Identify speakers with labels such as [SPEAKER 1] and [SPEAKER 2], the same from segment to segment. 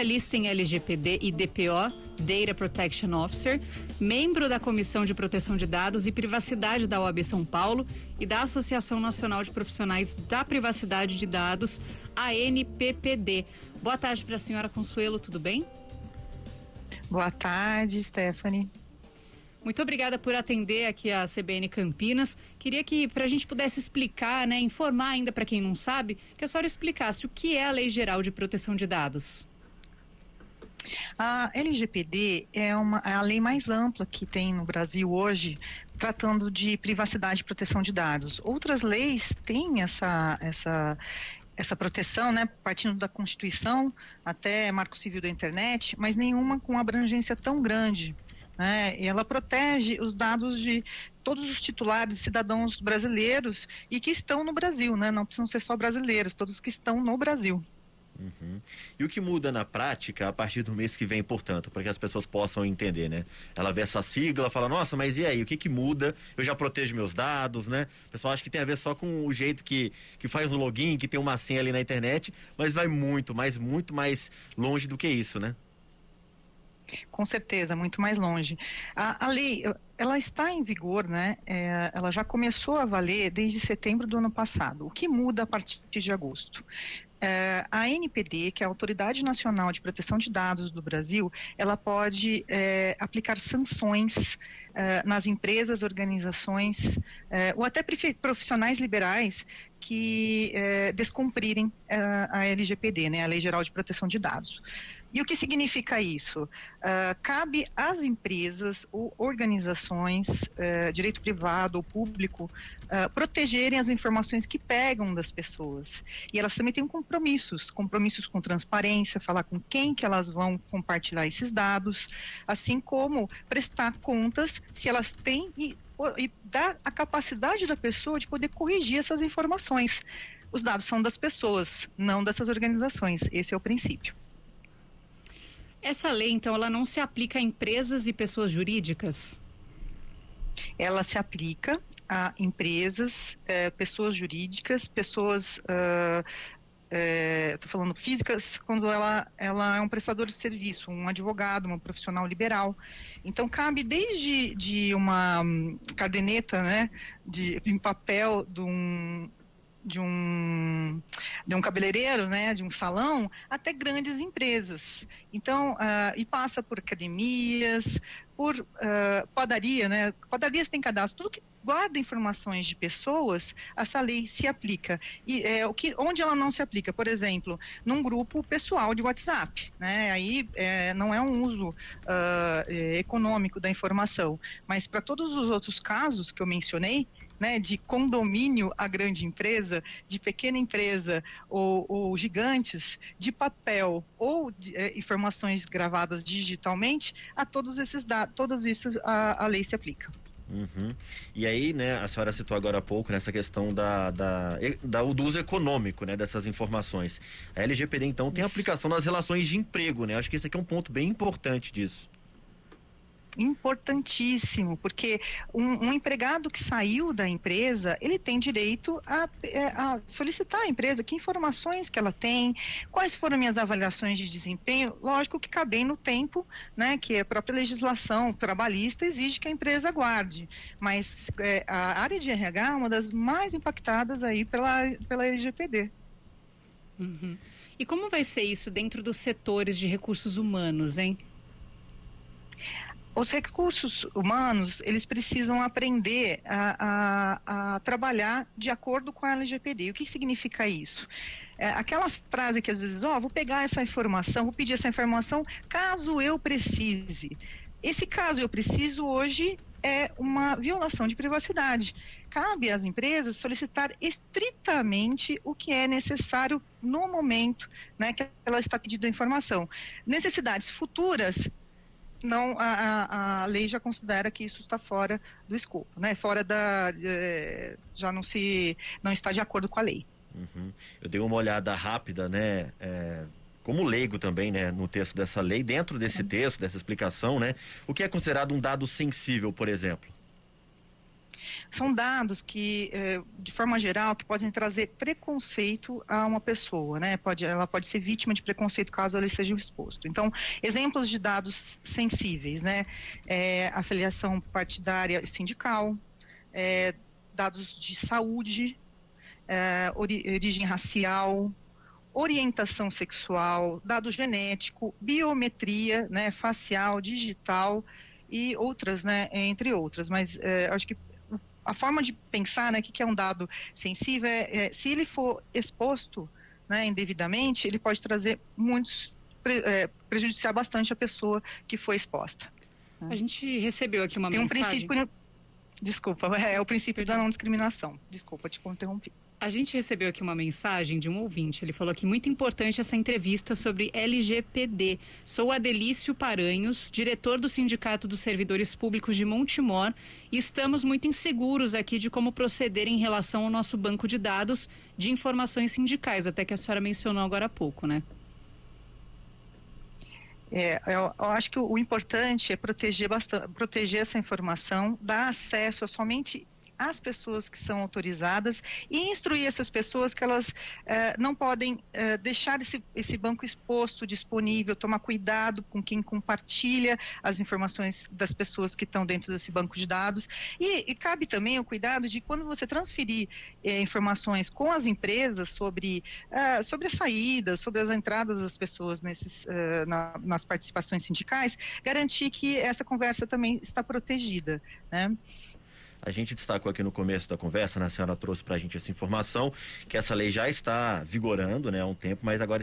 [SPEAKER 1] especialista em LGPD e DPO, Data Protection Officer, membro da Comissão de Proteção de Dados e Privacidade da OAB São Paulo e da Associação Nacional de Profissionais da Privacidade de Dados, ANPPD. Boa tarde para a senhora Consuelo, tudo bem?
[SPEAKER 2] Boa tarde, Stephanie.
[SPEAKER 1] Muito obrigada por atender aqui a CBN Campinas. Queria que, para a gente pudesse explicar, informar ainda para quem não sabe, que a senhora explicasse o que é a Lei Geral de Proteção de Dados.
[SPEAKER 2] A LGPD é a lei mais ampla que tem no Brasil hoje, tratando de privacidade e proteção de dados. Outras leis têm essa proteção, partindo da Constituição até Marco Civil da Internet, mas nenhuma com abrangência tão grande. E ela protege os dados de todos os titulares e cidadãos brasileiros e que estão no Brasil, não precisam ser só brasileiros, todos que estão no Brasil.
[SPEAKER 3] Uhum. E o que muda na prática a partir do mês que vem, portanto, para que as pessoas possam entender, Ela vê essa sigla, fala, nossa, mas e aí, o que muda? Eu já protejo meus dados, O pessoal acha que tem a ver só com o jeito que faz o login, que tem uma senha ali na internet, mas vai muito mais longe do que isso,
[SPEAKER 2] Com certeza, muito mais longe. A lei, ela está em vigor, ela já começou a valer desde setembro do ano passado. O que muda a partir de agosto? A ANPD, que é a Autoridade Nacional de Proteção de Dados do Brasil, ela pode aplicar sanções nas empresas, organizações ou até profissionais liberais que descumprirem a LGPD, a Lei Geral de Proteção de Dados. E o que significa isso? Cabe às empresas ou organizações, direito privado ou público, protegerem as informações que pegam das pessoas. E elas também têm compromissos com transparência, falar com quem que elas vão compartilhar esses dados, assim como prestar contas se elas têm e dar a capacidade da pessoa de poder corrigir essas informações. Os dados são das pessoas, não dessas organizações. Esse é o princípio.
[SPEAKER 1] Essa lei, então, ela não se aplica a empresas e pessoas jurídicas?
[SPEAKER 2] Ela se aplica a empresas, pessoas jurídicas, pessoas, estou falando físicas, quando ela é um prestador de serviço, um advogado, um profissional liberal. Então, cabe desde de uma caderneta, em papel de um cabeleireiro, de um salão, até grandes empresas. Então, e passa por academias, por padaria, Padarias têm cadastro, tudo que guarda informações de pessoas, essa lei se aplica. E onde ela não se aplica? Por exemplo, num grupo pessoal de WhatsApp, Aí não é um uso econômico da informação, mas para todos os outros casos que eu mencionei, de condomínio a grande empresa, de pequena empresa ou gigantes, de papel ou de, informações gravadas digitalmente, a todos esses dados, todas isso a lei se aplica.
[SPEAKER 3] Uhum. E aí, a senhora citou agora há pouco nessa questão do uso econômico, dessas informações. A LGPD, então, tem aplicação nas relações de emprego, Acho que esse aqui é um ponto bem importante disso.
[SPEAKER 2] Importantíssimo, porque um empregado que saiu da empresa, ele tem direito a solicitar à empresa que informações que ela tem, quais foram minhas avaliações de desempenho, lógico que cabem no tempo, que a própria legislação trabalhista exige que a empresa guarde, mas a área de RH é uma das mais impactadas aí pela LGPD.
[SPEAKER 1] Uhum. E como vai ser isso dentro dos setores de recursos humanos, hein?
[SPEAKER 2] Os recursos humanos, eles precisam aprender a trabalhar de acordo com a LGPD. O que significa isso? Aquela frase que às vezes, vou pegar essa informação, vou pedir essa informação caso eu precise. Esse caso eu preciso hoje é uma violação de privacidade. Cabe às empresas solicitar estritamente o que é necessário no momento, que ela está pedindo a informação. Necessidades futuras, não, a lei já considera que isso está fora do escopo, fora já não está de acordo com a lei.
[SPEAKER 3] Uhum. Eu dei uma olhada rápida, como leigo também, no texto dessa lei, dentro desse texto, dessa explicação, o que é considerado um dado sensível, por exemplo?
[SPEAKER 2] são dados que, de forma geral, que podem trazer preconceito a uma pessoa, né? Ela pode ser vítima de preconceito caso ela esteja exposto. Então, exemplos de dados sensíveis, né? Afiliação partidária e sindical, dados de saúde, origem racial, orientação sexual, dado genético, biometria, né, facial, digital e outras, né, entre outras. Mas acho que a forma de pensar, né, que é um dado sensível se ele for exposto, né, indevidamente, ele pode trazer prejudiciar bastante a pessoa que foi exposta.
[SPEAKER 1] A gente recebeu aqui uma
[SPEAKER 2] Tem
[SPEAKER 1] mensagem.
[SPEAKER 2] Desculpa, é o princípio da não discriminação. Desculpa, te interrompi.
[SPEAKER 1] A gente recebeu aqui uma mensagem de um ouvinte. Ele falou que muito importante essa entrevista sobre LGPD. Sou Adelício Paranhos, diretor do Sindicato dos Servidores Públicos de Montemor, e estamos muito inseguros aqui de como proceder em relação ao nosso banco de dados de informações sindicais, até que a senhora mencionou agora há pouco, né?
[SPEAKER 2] Eu acho que o importante é proteger essa informação, dar acesso somente às pessoas que são autorizadas e instruir essas pessoas que elas não podem deixar esse banco exposto, disponível, tomar cuidado com quem compartilha as informações das pessoas que estão dentro desse banco de dados. E cabe também o cuidado de quando você transferir informações com as empresas sobre as saídas, sobre as entradas das pessoas nas participações sindicais, garantir que essa conversa também está protegida, né?
[SPEAKER 3] A gente destacou aqui no começo da conversa, né, a senhora trouxe para a gente essa informação, que essa lei já está vigorando, né, há um tempo, mas agora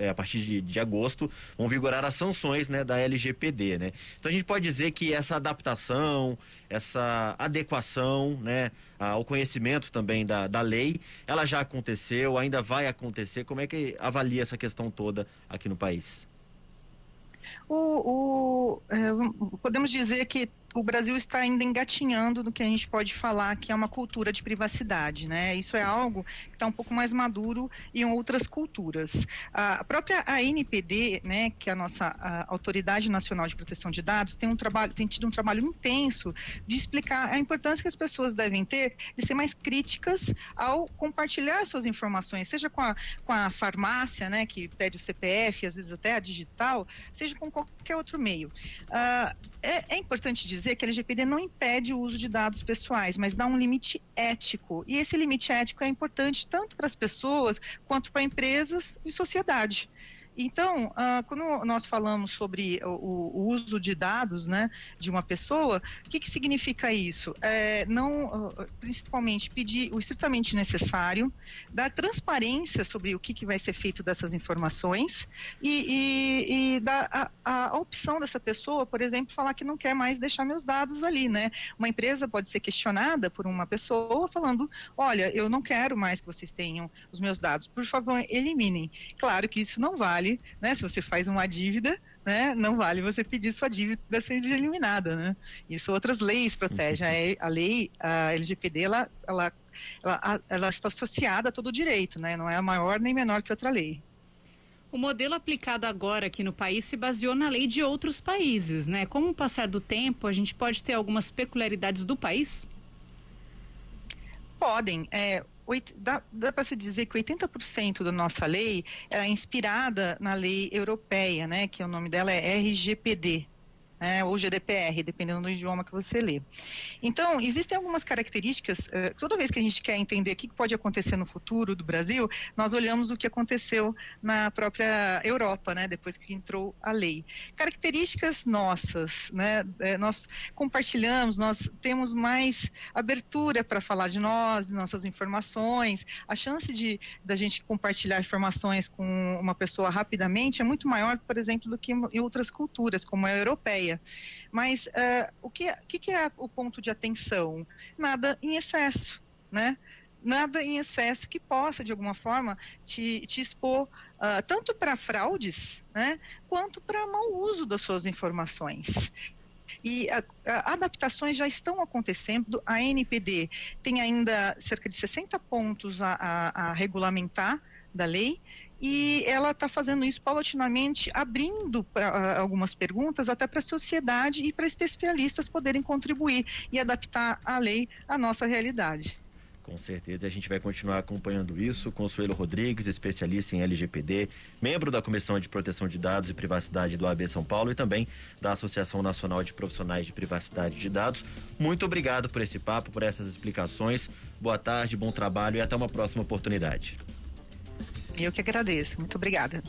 [SPEAKER 3] a partir de agosto, vão vigorar as sanções, né, da LGPD, né? Então a gente pode dizer que essa adaptação, essa adequação, né, ao conhecimento também da lei, ela já aconteceu, ainda vai acontecer. Como é que avalia essa questão toda aqui no país?
[SPEAKER 2] Podemos dizer que o Brasil está ainda engatinhando no que a gente pode falar que é uma cultura de privacidade, né? Isso é algo que está um pouco mais maduro em outras culturas. A própria ANPD, né, que é a nossa Autoridade Nacional de Proteção de Dados, tem tido um trabalho intenso de explicar a importância que as pessoas devem ter de ser mais críticas ao compartilhar suas informações, seja com a farmácia, né, que pede o CPF, às vezes até a digital, seja com qualquer outro meio. É importante dizer que a LGPD não impede o uso de dados pessoais, mas dá um limite ético. E esse limite ético é importante tanto para as pessoas quanto para empresas e sociedade. Então, quando nós falamos sobre o uso de dados, né, de uma pessoa, o que significa isso? Principalmente pedir o estritamente necessário, dar transparência sobre o que vai ser feito dessas informações e dar a opção dessa pessoa, por exemplo, falar que não quer mais deixar meus dados ali, né? Uma empresa pode ser questionada por uma pessoa falando, olha, eu não quero mais que vocês tenham os meus dados, por favor, eliminem. Claro que isso não vale, né? Se você faz uma dívida, né, não vale você pedir sua dívida seja eliminada, né? Isso outras leis protegem. A LGPD, ela está associada a todo o direito, né? Não é maior nem menor que outra lei.
[SPEAKER 1] O modelo aplicado agora aqui no país se baseou na lei de outros países, né? Com o passar do tempo, a gente pode ter algumas peculiaridades do país?
[SPEAKER 2] Podem. Dá para se dizer que 80% da nossa lei é inspirada na lei europeia, né? Que o nome dela é RGPD. Ou GDPR, dependendo do idioma que você lê. Então, existem algumas características, toda vez que a gente quer entender o que pode acontecer no futuro do Brasil, nós olhamos o que aconteceu na própria Europa, né, depois que entrou a lei. Características nossas, né, nós compartilhamos, nós temos mais abertura para falar de nós, de nossas informações, a chance da gente compartilhar informações com uma pessoa rapidamente é muito maior, por exemplo, do que em outras culturas, como a europeia. Mas o que é o ponto de atenção? Nada em excesso, né? Nada em excesso que possa, de alguma forma, te expor tanto para fraudes, né? Quanto para mau uso das suas informações. E adaptações já estão acontecendo. A ANPD tem ainda cerca de 60 pontos a regulamentar da lei, e ela está fazendo isso paulatinamente, abrindo algumas perguntas até para a sociedade e para especialistas poderem contribuir e adaptar a lei à nossa realidade.
[SPEAKER 3] Com certeza, a gente vai continuar acompanhando isso. Consuelo Rodrigues, especialista em LGPD, membro da Comissão de Proteção de Dados e Privacidade do AB São Paulo e também da Associação Nacional de Profissionais de Privacidade de Dados. Muito obrigado por esse papo, por essas explicações. Boa tarde, bom trabalho e até uma próxima oportunidade.
[SPEAKER 2] Eu que agradeço. Muito obrigada.